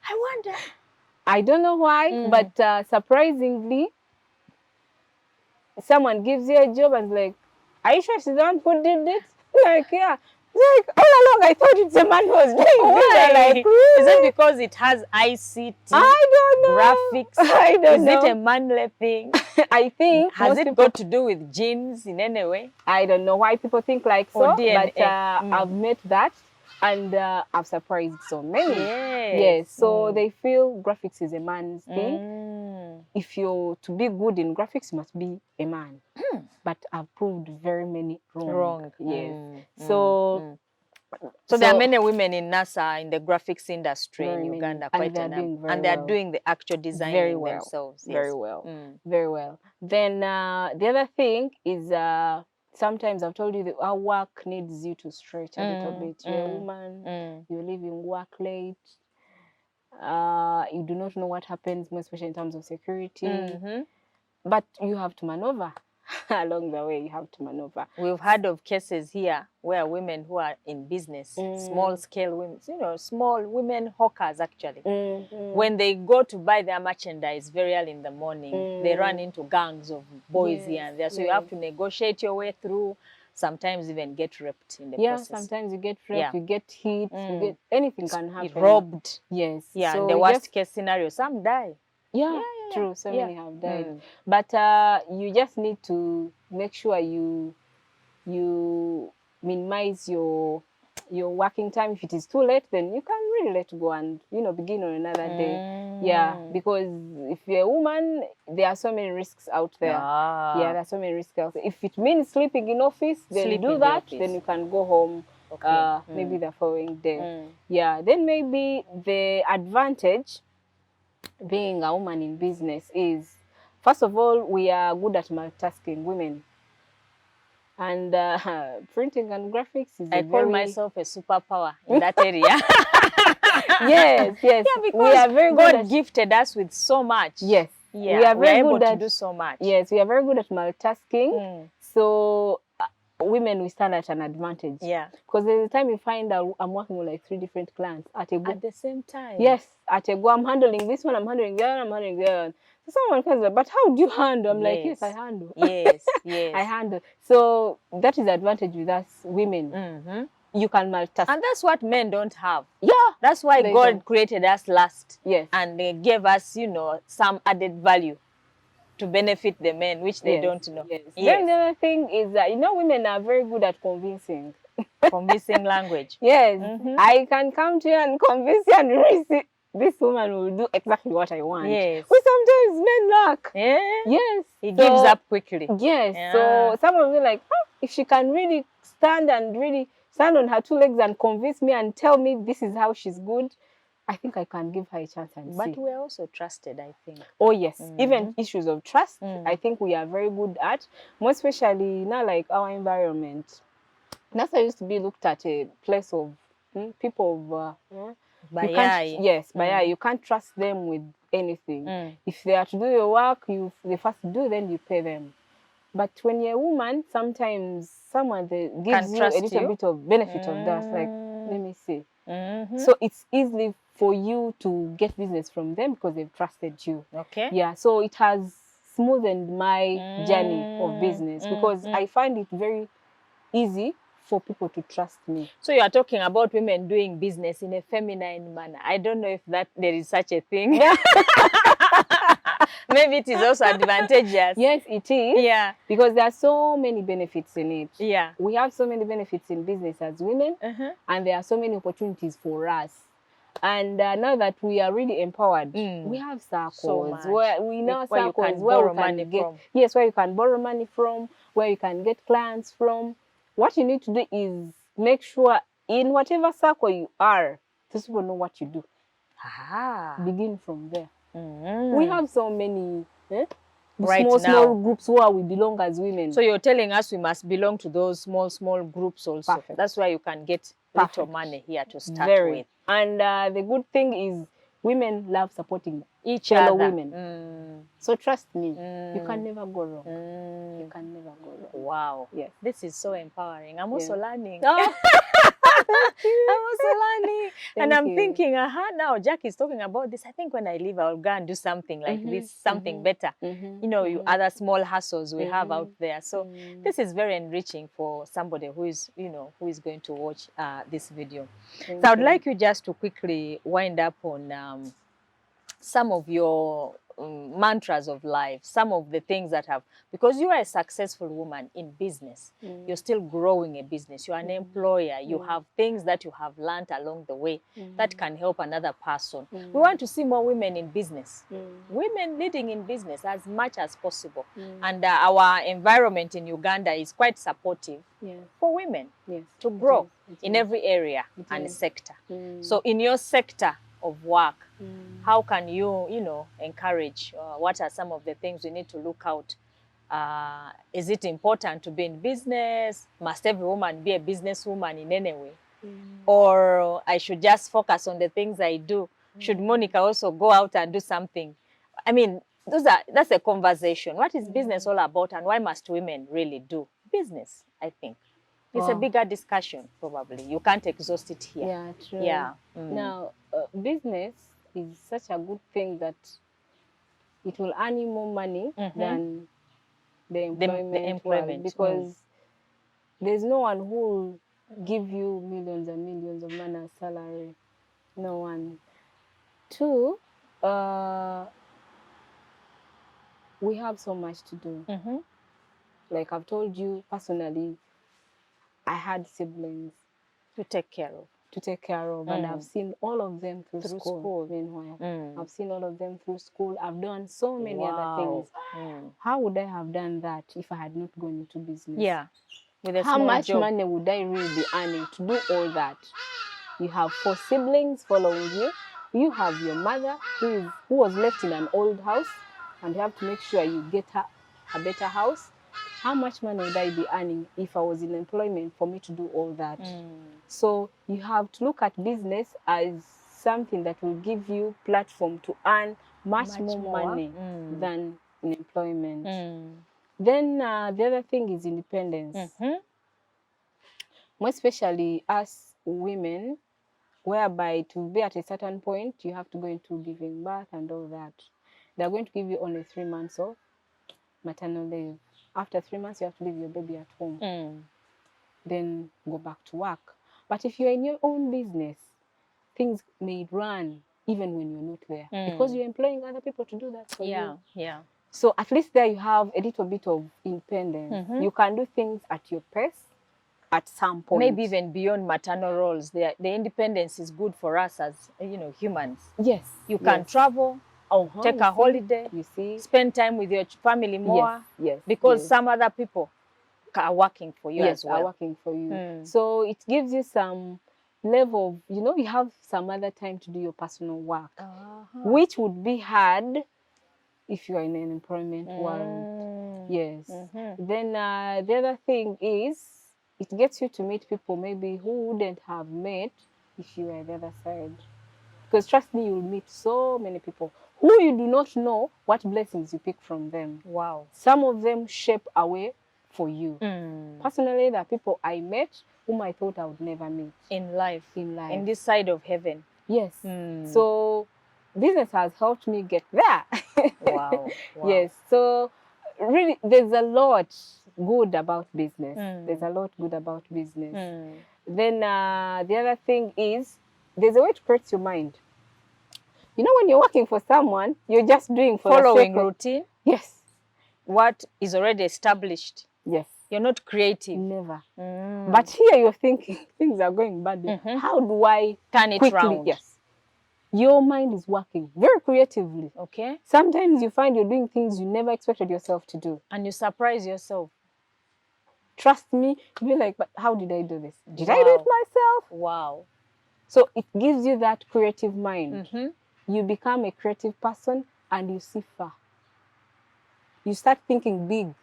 I wonder. I don't know why, but surprisingly, someone gives you a job and like, are you sure she's the one who did it? Like, yeah. Like, all along I thought it's a man who was doing it. Like, is it because it has ICT? I don't know. Graphics? I don't know. Is it a manly thing? I think. Has it got to do with genes in any way? I don't know why people think like so, DNA. But I've met that. And I've surprised so many. Yes. So they feel graphics is a man's thing. If you're to be good in graphics, you must be a man. But I've proved very many wrong. Yes. So there are many women in NASA, in the graphics industry in Uganda, quite a number. And they're doing the actual designing themselves. Yes. Very well. Very well. Then the other thing is, sometimes I've told you that our work needs you to stretch a little bit. You're a woman, you're leaving work late, you do not know what happens, more especially in terms of security, but you have to maneuver. Along the way, you have to maneuver. We've heard of cases here where women who are in business, small-scale women, small women hawkers actually, when they go to buy their merchandise very early in the morning, they run into gangs of boys here and there. So you have to negotiate your way through, sometimes even get raped in the process. Sometimes you get raped, you get hit, you get, anything can happen. Robbed. Yes. Yeah, so in the worst case scenario, some die. True. So many have died. But you just need to make sure you minimize your working time. If it is too late, then you can really let go and begin on another day. Yeah, because if you're a woman, there are so many risks out there. There are so many risks out there. If it means sleeping in office, then do that. Then you can go home. Maybe the following day. Yeah. Then maybe the advantage being a woman in business is, first of all, we are good at multitasking, women. And printing and graphics is I call myself a superpower in that area. Yes. Yeah, because we are very good God gifted us with so much. Yes. Yeah, we are very able good to do so much. Yes, we are very good at multitasking. So women, we stand at an advantage. Yeah. Because there's a time you find out I'm working with like 3 different clients at a go. At the same time. Yes, at a go. I'm handling this one, I'm handling the other, I'm handling the other. So someone comes like, but how do you handle? I'm like, yes, I handle. Yes. I handle. So that is the advantage with us women. You can multitask. And that's what men don't have. Yeah. That's why God created us last. Yes. And they gave us, some added value to benefit the men, which they don't know. Yes. Then the other thing is that, women are very good at convincing. Convincing language. Yes. I can come to you and convince you and really see this woman will do exactly what I want. Yes. But sometimes men lack. Yeah. Yes. He gives up quickly. Yes. Yeah. So some of you like, if she can really stand on her 2 legs and convince me and tell me this is how she's good, I think I can give her a chance and see. But we're also trusted, I think. Oh, yes. Even issues of trust, I think we are very good at, more especially now, like our environment. NASA used to be looked at a place of people of... you can't trust them with anything. If they are to do your work, they first do, then you pay them. But when you're a woman, sometimes someone gives you a little bit of benefit of that, like, let me see. So it's easy for you to get business from them because they've trusted you. Okay. Yeah, so it has smoothened my journey of business because I find it very easy for people to trust me. So you are talking about women doing business in a feminine manner. I don't know if there is such a thing. Yeah. Maybe it is also advantageous. Yes, it is. Yeah. Because there are so many benefits in it. Yeah. We have so many benefits in business as women, and there are so many opportunities for us. And now that we are really empowered, we have circles where we know circles where we can get where you can borrow money from, where you can get clients from. What you need to do is make sure in whatever circle you are, those people know what you do. Begin from there. We have so many small groups where we belong as women. So you're telling us we must belong to those small groups also. Perfect. That's why you can get little money here to start with. And the good thing is women love supporting each other. Women. So trust me, you can never go wrong. You can never go wrong. Wow. Yes. This is so empowering. I'm also learning. Oh. I'm also learning. And I'm thinking, now Jack is talking about this. I think when I leave, I'll go and do something like this, something better. You know, you other small hustles we have out there. So this is very enriching for somebody who is, you know, who is going to watch this video. So I would like you just to quickly wind up on some of your mantras of life, some of the things that have, because you are a successful woman in business, you're still growing a business, you're an employer, you have things that you have learned along the way that can help another person. We want to see more women in business, women leading in business as much as possible. And our environment in Uganda is quite supportive for women to grow in every area and sector. So in your sector of work, how can you, you know, encourage? What are some of the things we need to look out? Is it important to be in business? Must every woman be a businesswoman in any way? Or I should just focus on the things I do? Should Monica also go out and do something? I mean, that's a conversation. What is business all about, and why must women really do business? I think it's a bigger discussion, probably. You can't exhaust it here. Yeah, true. Yeah. Now, business is such a good thing that it will earn you more money than the employment world, because there's no one who will give you millions and millions of money as salary. No one. Two, we have so much to do. Like I've told you personally, I had siblings to take care of. And I've seen all of them through school. Meanwhile, I've seen all of them through school. I've done so many other things. How would I have done that if I had not gone into business? Yeah. With a How small much job. money would I really be earning to do all that? You have 4 siblings following you. You have your mother who was left in an old house, and you have to make sure you get her a better house. How much money would I be earning if I was in employment for me to do all that? So you have to look at business as something that will give you platform to earn much more money than in employment. Then the other thing is independence. More especially us women, whereby to be at a certain point, you have to go into giving birth and all that. They're going to give you only 3 months of maternal leave. After 3 months, you have to leave your baby at home. Then go back to work. But if you're in your own business, things may run even when you're not there, because you're employing other people to do that for you. Yeah. So at least there you have a little bit of independence. You can do things at your pace at some point. Maybe even beyond maternal roles. The independence is good for us as, you know, humans. Yes. You can travel, take a holiday, spend time with your family more. Yes. Because some other people are working for you as well. Are working for you. So it gives you some level of, you know, you have some other time to do your personal work, which would be hard if you are in an employment world. Yes. Then the other thing is, it gets you to meet people maybe who wouldn't have met if you were on the other side. Because trust me, you'll meet so many people who you do not know what blessings you pick from them. Wow. Some of them shape a way for you. Personally, there are people I met whom I thought I would never meet. In life. In this side of heaven. Yes. So business has helped me get there. Wow. Yes. So really, there's a lot good about business. There's a lot good about business. Then the other thing is, there's a way to create your mind. You know, when you're working for someone, you're just doing for following routine. Yes. What is already established. Yes. You're not creative. Never. But here you're thinking things are going badly. How do I turn it around? Yes. your mind is working very creatively. Okay. Sometimes you find you're doing things you never expected yourself to do. And you surprise yourself. Trust me, you'll be like, but how did I do this? Did I do it Wow. myself? Wow. So it gives you that creative mind. Mm-hmm. You become a creative person and you see far. You start thinking big.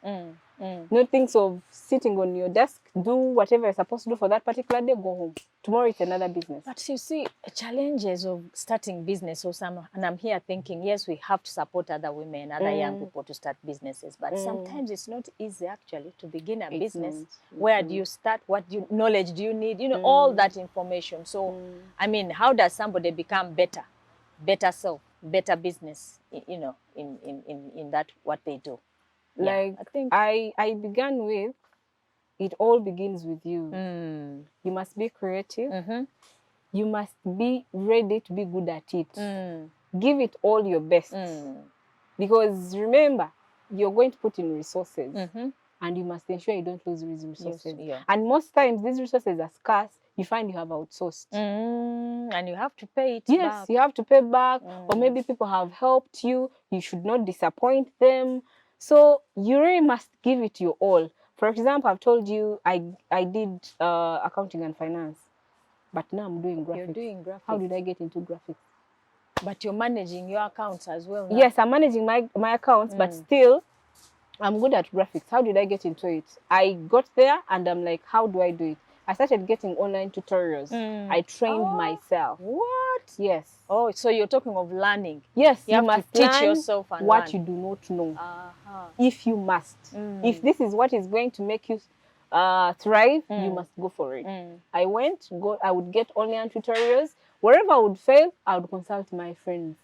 No things of sitting on your desk, do whatever you're supposed to do for that particular day, go home. Tomorrow it's another business. But you see, challenges of starting business or some, and I'm here thinking, yes, we have to support other women, other young people to start businesses, but sometimes it's not easy actually to begin a business. Where do you start? What knowledge do you need? You know, all that information. So, I mean, how does somebody become better self, better business, you know, in that, what they do? Like, I think I began with, it all begins with you. You must be creative. You must be ready to be good at it. Give it all your best. Because remember, you're going to put in resources. And you must ensure you don't lose these resources. Yes, And most times, these resources are scarce. You find you have outsourced. And you have to pay it back. You have to pay back. Or maybe people have helped you. You should not disappoint them. So you really must give it your all. For example, I've told you I did accounting and finance. But now I'm doing graphics. You're doing graphics. How did I get into graphics? But you're managing your accounts as well now. Yes, I'm managing my accounts, but still, I'm good at graphics. How did I get into it? I got there and I'm like, how do I do it? I started getting online tutorials. I trained myself. What? Yes. Oh, so you're talking of learning. Yes, you must to teach yourself and what learn. You do not know. If you must. If this is what is going to make you thrive, you must go for it. I would get online tutorials. Wherever I would fail, I would consult my friends.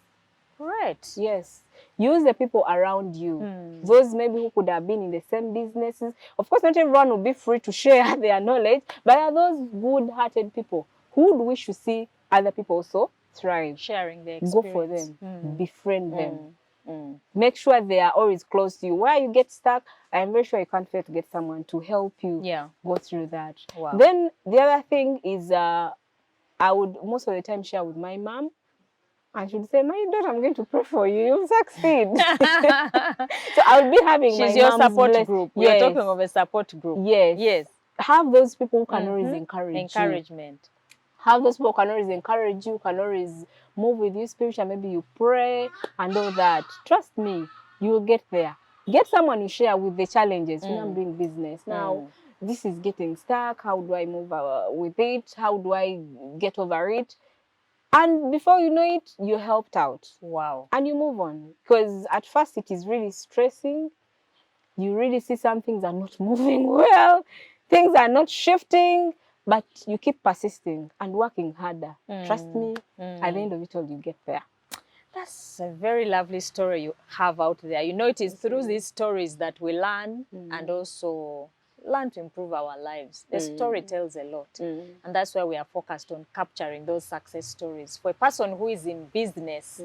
Right. Yes. Use the people around you. Those maybe who could have been in the same businesses. Of course, not everyone will be free to share their knowledge, but are those good-hearted people who would wish to see other people also thrive. Sharing their experience. Go for them. Befriend them. Make sure they are always close to you. Where you get stuck, I'm very sure you can't fail to get someone to help you go through that. Wow. Then the other thing is I would most of the time share with my mom. I should say, my daughter, I'm going to pray for you. You'll succeed. So I'll be having She's your support group. Yes. We're talking of a support group. Yes. Yes. Have those people who can always encourage Encouragement. you. Have those people who can always encourage you, can always move with you spiritually. Maybe you pray and all that. Trust me, you will get there. Get someone you share with the challenges. You know, I'm doing business. Now, this is getting stuck. How do I move with it? How do I get over it? And before you know it, you're helped out. Wow. And you move on. Because at first it is really stressing. You really see some things are not moving well. Things are not shifting. But you keep persisting and working harder. Trust me, at the end of it all, you get there. That's a very lovely story you have out there. You know, it is through these stories that we learn and also learn to improve our lives. The story tells a lot. And that's why we are focused on capturing those success stories. For a person who is in business,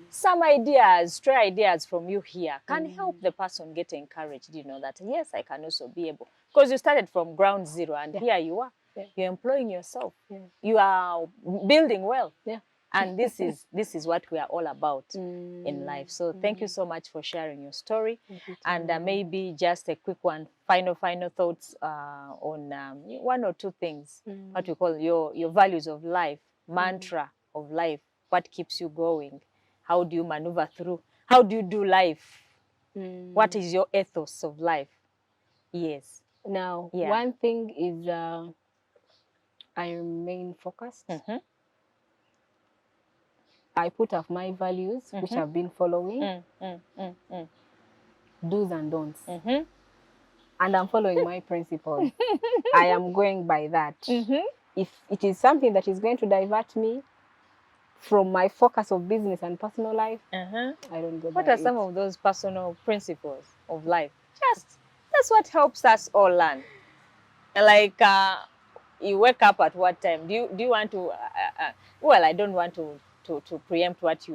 some ideas, stray ideas from you here can help the person get encouraged, you know, that yes, I can also be able. Because you started from ground zero and here you are. You're employing yourself. You are building wealth. And this is what we are all about in life. So thank you so much for sharing your story. And maybe just a quick one, final thoughts on one or two things, what we call your values of life, mantra of life, what keeps you going, how do you maneuver through, how do you do life, what is your ethos of life? Yes. Now, one thing is I remain focused. I put up my values, which I've been following. Do's and don'ts. And I'm following my principles. I am going by that. If it is something that is going to divert me from my focus of business and personal life, I don't go by it. What are some of those personal principles of life? That's what helps us all learn. Like, you wake up at what time? Do you want to? Well, I don't want to preempt what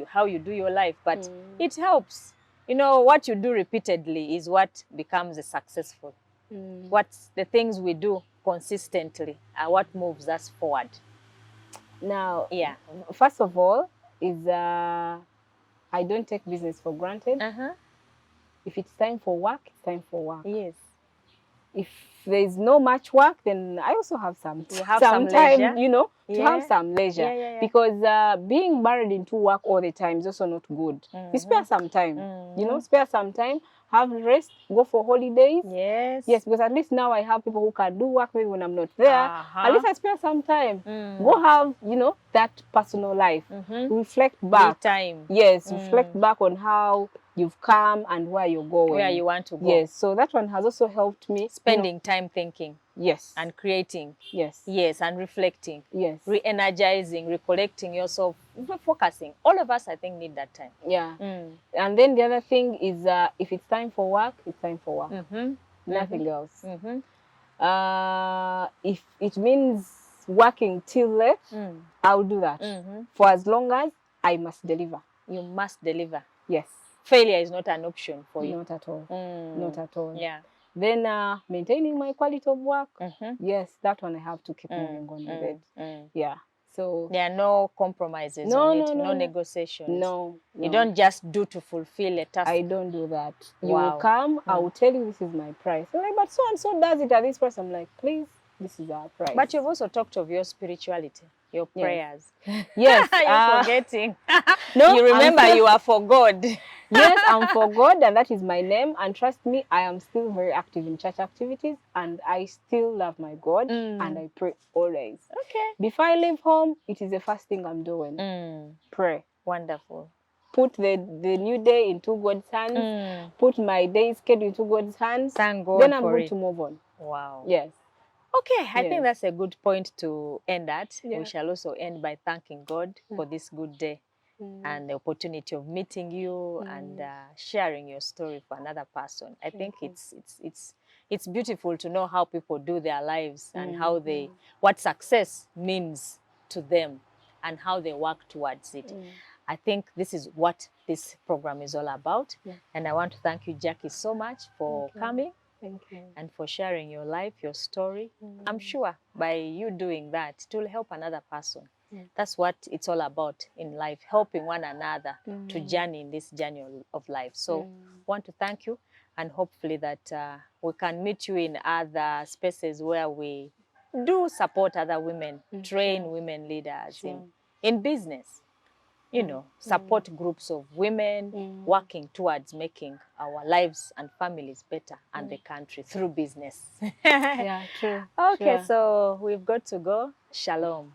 how you do your life, but it helps. You know, what you do repeatedly is what becomes successful. What's the things we do consistently are what moves us forward. Now, Yeah. first of all, is I don't take business for granted. If it's time for work, it's time for work. Yes. If there's no much work, then I also have some some time, leisure. you know, to Yeah. have some leisure. Yeah. Because being buried into work all the time is also not good. You spare some time, you know, spare some time, have rest, go for holidays. Yes. Yes, because at least now I have people who can do work maybe when I'm not there. At least I spare some time. Go have, you know, that personal life. Reflect back. Time. Yes, reflect back on how you've come and where you're going. Where you want to go. Yes, so that one has also helped me. Spending time thinking. Yes. And creating. Yes. Yes, and reflecting. Yes. Re-energizing, recollecting yourself, focusing. All of us, I think, need that time. Yeah. And then the other thing is if it's time for work, it's time for work. Nothing else. If it means working till late, I'll do that. For as long as I must deliver. You must deliver. Yes. Failure is not an option for you. Not at all. Not at all. Yeah. Then maintaining my quality of work. Yes, that one I have to keep moving on with it. Yeah. So there are no compromises on it, no negotiations. No. You don't just do to fulfill a task. I don't do that. You will come, I will tell you this is my price. I'm like, but so and so does it at this price. I'm like, please, this is our price. But you've also talked of your spirituality, your prayers. Yes. You're forgetting. No, you remember you are for God. Yes, I'm for God, and that is my name. And trust me, I am still very active in church activities, and I still love my God, and I pray always. Okay. Before I leave home, it is the first thing I'm doing. Pray. Wonderful. Put the new day into God's hands. Put my day schedule into God's hands. Thank God. Then I'm going to move on. Wow. Yes. Okay, I think that's a good point to end at. Yeah. We shall also end by thanking God for this good day and the opportunity of meeting you and sharing your story for another person. I think it's beautiful to know how people do their lives and how they what success means to them and how they work towards it. I think this is what this program is all about. And I want to thank you, Jackie, so much for coming. Thank you. And for sharing your life, your story. I'm sure by you doing that, it will help another person. That's what it's all about in life, helping one another to journey in this journey of life. So I want to thank you, and hopefully that we can meet you in other spaces where we do support other women, train women leaders in business. You know, support groups of women working towards making our lives and families better and the country through business. Yeah, true. Okay, sure. so we've got to go. Shalom.